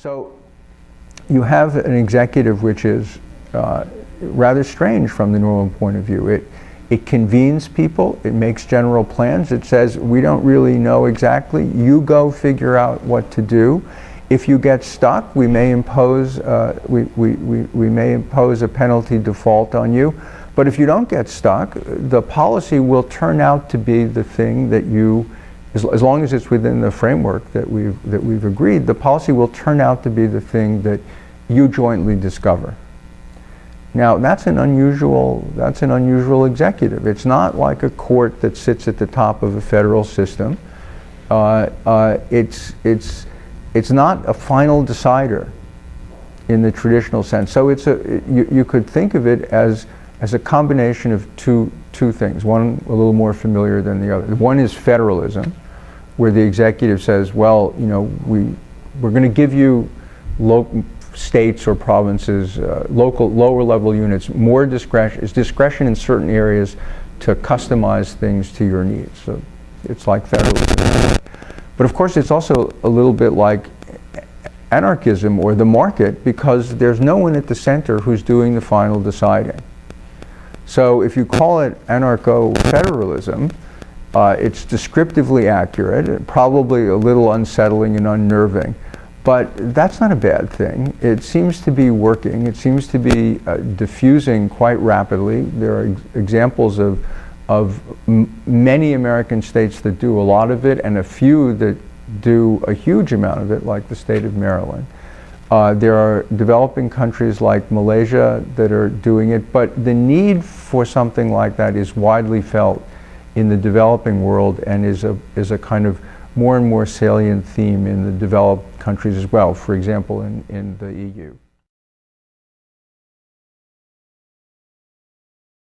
So you have an executive which is rather strange from the normal point of view. It convenes people, it makes general plans, it says we don't really know exactly, you go figure out what to do. If you get stuck, we may impose we may impose a penalty default on you. But if you don't get stuck, the policy will turn out to be the thing that you, as long as it's within the framework that we've agreed, the policy will turn out to be the thing that you jointly discover. Now that's an unusual executive. It's not like a court that sits at the top of a federal system. It's not a final decider in the traditional sense. So it's you could think of it as a combination of two things. One a little more familiar than the other. One is federalism, where the executive says, well, you know, we're going to give you states or provinces, lower level units, more discretion in certain areas to customize things to your needs. So it's like federalism. But of course it's also a little bit like anarchism or the market, because there's no one at the center who's doing the final deciding. So if you call it anarcho-federalism, it's descriptively accurate, probably a little unsettling and unnerving. But that's not a bad thing. It seems to be working. It seems to be diffusing quite rapidly. There are examples of many American states that do a lot of it, and a few that do a huge amount of it, like the state of Maryland. There are developing countries like Malaysia that are doing it, but the need for something like that is widely felt in the developing world and is a kind of more and more salient theme in the developed countries as well, for example in the EU.